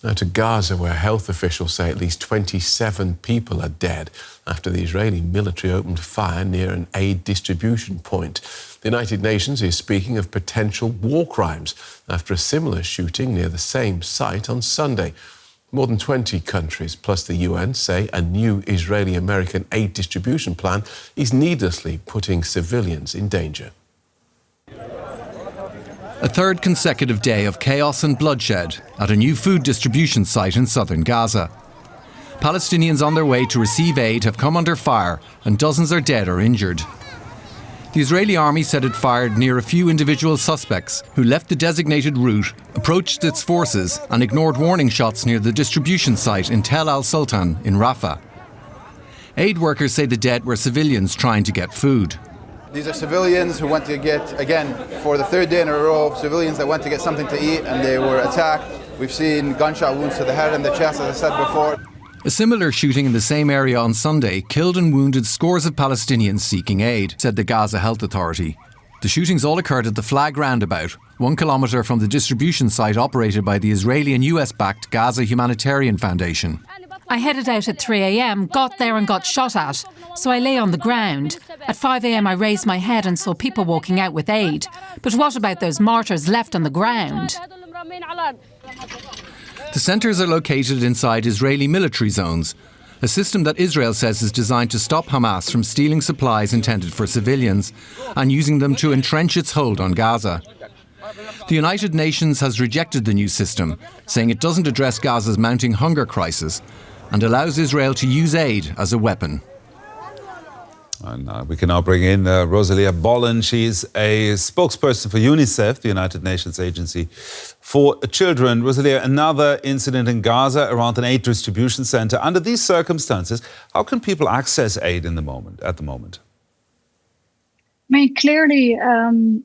Now to Gaza, where health officials say at least 27 people are dead after the Israeli military opened fire near an aid distribution point. The United Nations is speaking of potential war crimes after a similar shooting near the same site on Sunday. More than 20 countries, plus the UN, say a new Israeli-American aid distribution plan is needlessly putting civilians in danger. A third consecutive day of chaos and bloodshed at a new food distribution site in southern Gaza. Palestinians on their way to receive aid have come under fire and dozens are dead or injured. The Israeli army said it fired near a few individual suspects who left the designated route, approached its forces and ignored warning shots near the distribution site in Tel al-Sultan in Rafah. Aid workers say the dead were civilians trying to get food. These are civilians who went to get, again, for the third day in a row, civilians that went to get something to eat and they were attacked. We've seen gunshot wounds to the head and the chest, as I said before. A similar shooting in the same area on Sunday killed and wounded scores of Palestinians seeking aid, said the Gaza Health Authority. The shootings all occurred at the Flag roundabout, 1 kilometre from the distribution site operated by the Israeli and US-backed Gaza Humanitarian Foundation. I headed out at 3 a.m, got there and got shot at, so I lay on the ground. At 5 a.m, I raised my head and saw people walking out with aid. But what about those martyrs left on the ground? The centres are located inside Israeli military zones, a system that Israel says is designed to stop Hamas from stealing supplies intended for civilians and using them to entrench its hold on Gaza. The United Nations has rejected the new system, saying it doesn't address Gaza's mounting hunger crisis and allows Israel to use aid as a weapon. And we can now bring in Rosalia Bollen. She's a spokesperson for UNICEF, the United Nations Agency for Children. Rosalia, another incident in Gaza around an aid distribution centre. Under these circumstances, how can people access aid at the moment? I mean, clearly,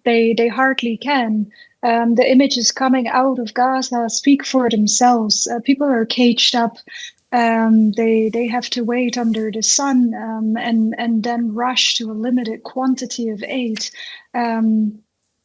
they hardly can. The images coming out of Gaza speak for themselves. People are caged up. They have to wait under the sun and then rush to a limited quantity of aid.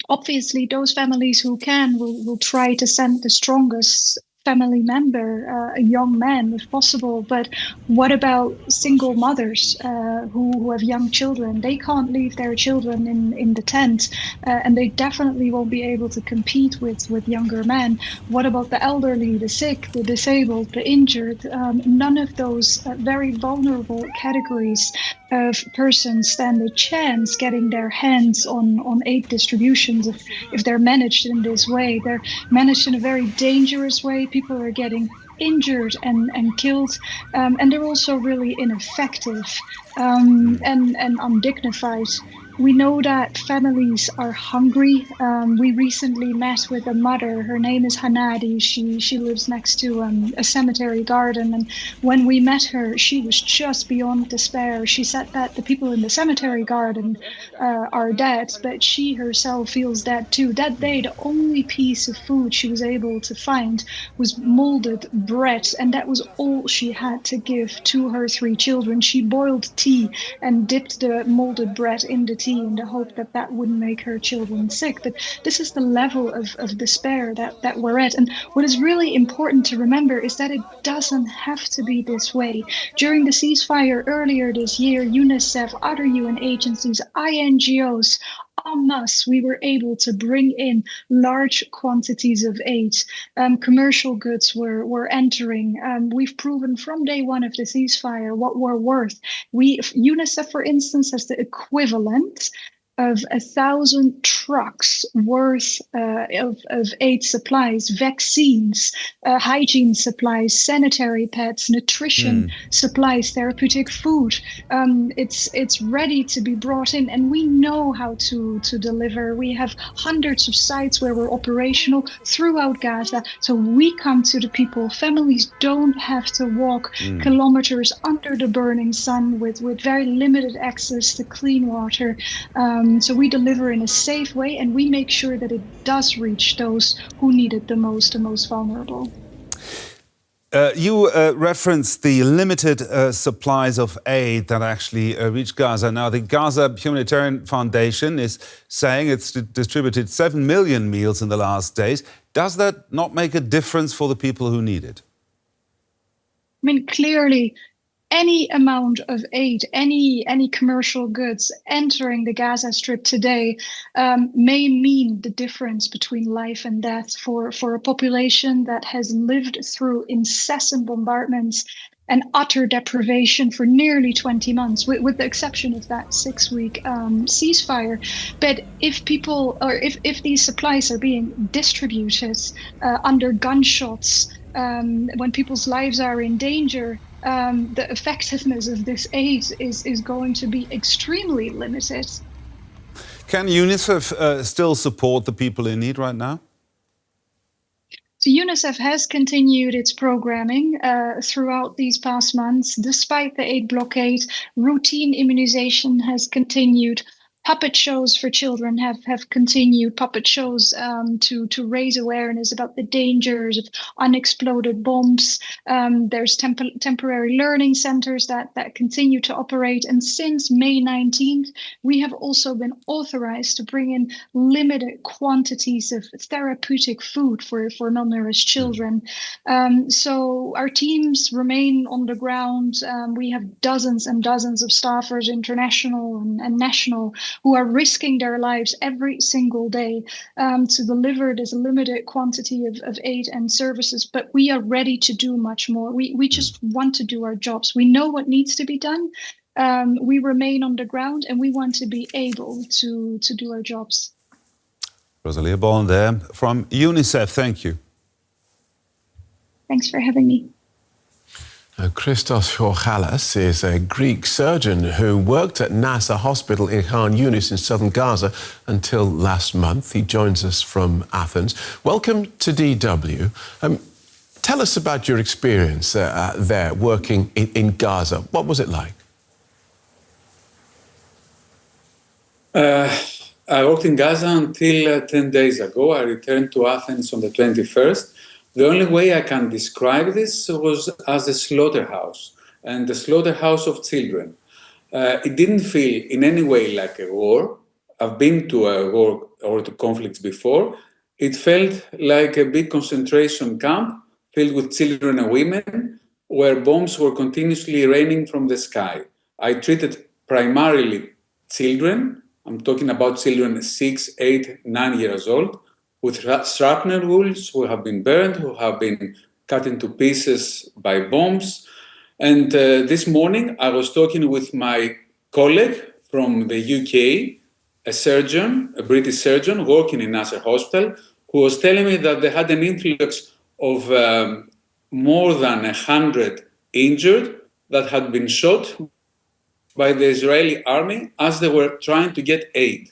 Obviously, those families who can will try to send the strongest family member, a young man if possible. But what about single mothers who have young children? They can't leave their children in the tent, and they definitely won't be able to compete with younger men. What about the elderly, the sick, the disabled, the injured? None of those very vulnerable categories of persons stand a chance getting their hands on aid distributions if they're managed in this way. They're managed in a very dangerous way. People are getting injured and killed, and they're also really ineffective and undignified. We know that families are hungry. We recently met with a mother. Her name is Hanadi. She lives next to a cemetery garden. And when we met her, she was just beyond despair. She said that the people in the cemetery garden are dead, but she herself feels dead too. That day, the only piece of food she was able to find was molded bread. And that was all she had to give to her 3 children. She boiled tea and dipped the molded bread in the tea in the hope that that wouldn't make her children sick. But this is the level of despair that we're at. And what is really important to remember is that it doesn't have to be this way. During the ceasefire earlier this year, UNICEF, other UN agencies, INGOs, en masse, we were able to bring in large quantities of aid. Commercial goods were entering. We've proven from day one of the ceasefire what we're worth. UNICEF, for instance, has the equivalent of 1,000 trucks worth of aid supplies, vaccines, hygiene supplies, sanitary pads, nutrition supplies, therapeutic food. It's ready to be brought in, and we know how to deliver. We have hundreds of sites where we're operational throughout Gaza, so we come to the people. Families don't have to walk kilometers under the burning sun with very limited access to clean water. So we deliver in a safe way, and we make sure that it does reach those who need it the most vulnerable. You referenced the limited supplies of aid that actually reach Gaza. Now, the Gaza Humanitarian Foundation is saying it's distributed 7 million meals in the last days. Does that not make a difference for the people who need it? I mean, clearly, any amount of aid, any commercial goods entering the Gaza Strip today may mean the difference between life and death for a population that has lived through incessant bombardments and utter deprivation for nearly 20 months, with the exception of that 6-week ceasefire. But if people, or if these supplies are being distributed under gunshots, when people's lives are in danger, the effectiveness of this aid is going to be extremely limited. Can UNICEF still support the people in need right now? So UNICEF has continued its programming throughout these past months. Despite the aid blockade, routine immunization has continued. Puppet shows for children have continued, puppet shows to raise awareness about the dangers of unexploded bombs. There's temporary learning centers that continue to operate. And since May 19th, we have also been authorized to bring in limited quantities of therapeutic food for malnourished children. So our teams remain on the ground. We have dozens and dozens of staffers, international and national, who are risking their lives every single day to deliver this limited quantity of aid and services. But we are ready to do much more. We just want to do our jobs. We know what needs to be done. We remain on the ground, and we want to be able to do our jobs. Rosalia Bollen there from UNICEF. Thank you. Thanks for having me. Christos Georgalis is a Greek surgeon who worked at Nasser Hospital in Khan Yunis in southern Gaza until last month. He joins us from Athens. Welcome to DW. Tell us about your experience there working in Gaza. What was it like? I worked in Gaza until 10 days ago. I returned to Athens on the 21st. The only way I can describe this was as a slaughterhouse, and the slaughterhouse of children. It didn't feel in any way like a war. I've been to a war or to conflicts before. It felt like a big concentration camp filled with children and women, where bombs were continuously raining from the sky. I treated primarily children. I'm talking about children 6, 8, 9 years old, with shrapnel wounds, who have been burned, who have been cut into pieces by bombs. And this morning, I was talking with my colleague from the UK, a surgeon, a British surgeon working in Nasser Hospital, who was telling me that they had an influx of more than 100 injured that had been shot by the Israeli army as they were trying to get aid.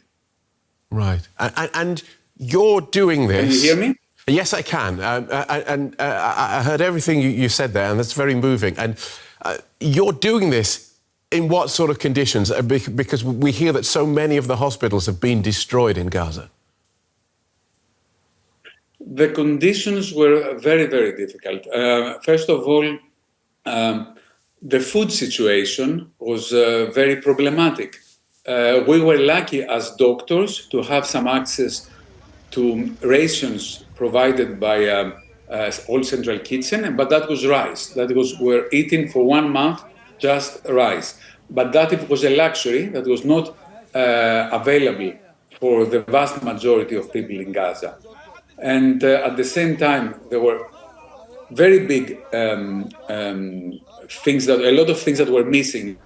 Right. And you're doing this. Can you hear me? Yes, I can. I heard everything you said there, and that's very moving. And you're doing this in what sort of conditions? Because we hear that so many of the hospitals have been destroyed in Gaza. The conditions were very, very difficult. First of all, the food situation was very problematic. We were lucky as doctors to have some access to rations provided by All Central Kitchen, but that was rice. We're eating for 1 month just rice. But that it was a luxury that was not available for the vast majority of people in Gaza. And at the same time, there were very big things a lot of things that were missing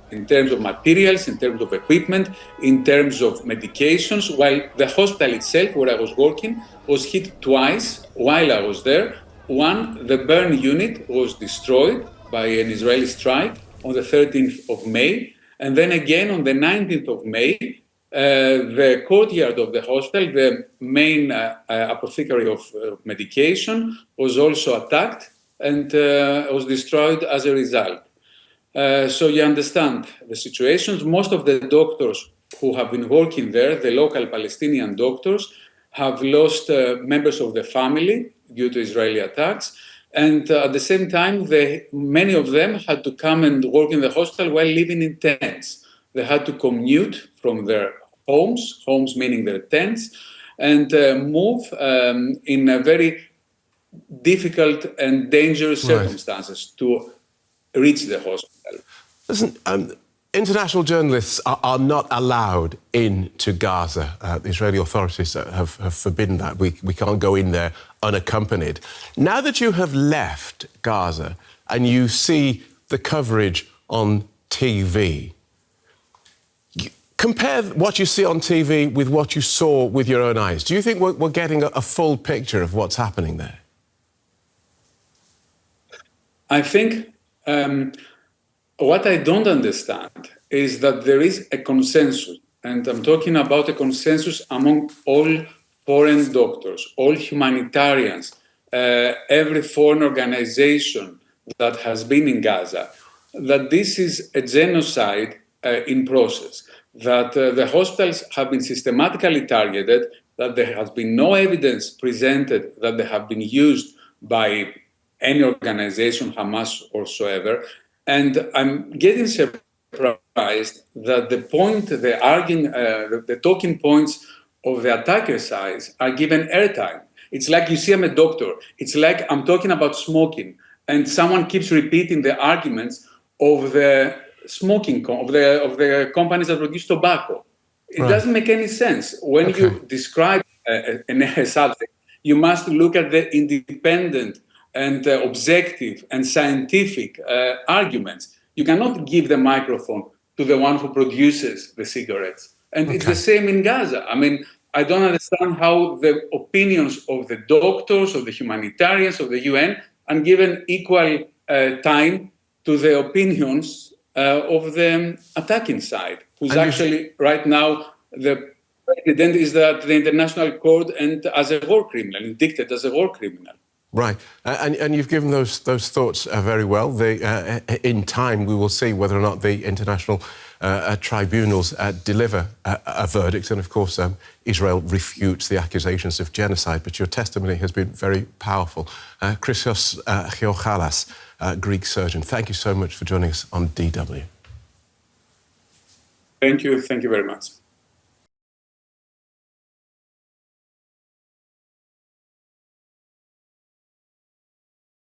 in terms of materials, in terms of equipment, in terms of medications, while the hospital itself, where I was working, was hit twice while I was there. One, the burn unit was destroyed by an Israeli strike on the 13th of May. And then again on the 19th of May, the courtyard of the hospital, the main apothecary of medication, was also attacked and was destroyed as a result. So you understand the situations. Most of the doctors who have been working there, the local Palestinian doctors, have lost members of the family due to Israeli attacks. And at the same time, many of them had to come and work in the hospital while living in tents. They had to commute from their homes meaning their tents, and move in a very difficult and dangerous circumstances to reach the hospital. Listen, international journalists are not allowed into Gaza. The Israeli authorities have forbidden that. We can't go in there unaccompanied. Now that you have left Gaza and you see the coverage on TV, compare what you see on TV with what you saw with your own eyes. Do you think we're getting a full picture of what's happening there? I think what I don't understand is that there is a consensus, and I'm talking about a consensus among all foreign doctors, all humanitarians, every foreign organization that has been in Gaza, that this is a genocide in process, that the hospitals have been systematically targeted, that there has been no evidence presented that they have been used by any organization, Hamas or so ever. And I'm getting surprised that the talking points of the attacker side are given airtime. It's like you see I'm a doctor. It's like I'm talking about smoking, and someone keeps repeating the arguments of the smoking of the companies that produce tobacco. It doesn't make any sense. When you describe a subject, you must look at the independent and objective and scientific arguments. You cannot give the microphone to the one who produces the cigarettes. And it's the same in Gaza. I mean, I don't understand how the opinions of the doctors, of the humanitarians, of the UN are given equal time to the opinions of the attacking side, who's actually right now the president is the International Court and as a war criminal, indicted as a war criminal. Right, and you've given those thoughts very well. In time, we will see whether or not the international tribunals deliver a verdict. And of course, Israel refutes the accusations of genocide. But your testimony has been very powerful. Christos Theochalas, Greek surgeon, thank you so much for joining us on DW. Thank you very much.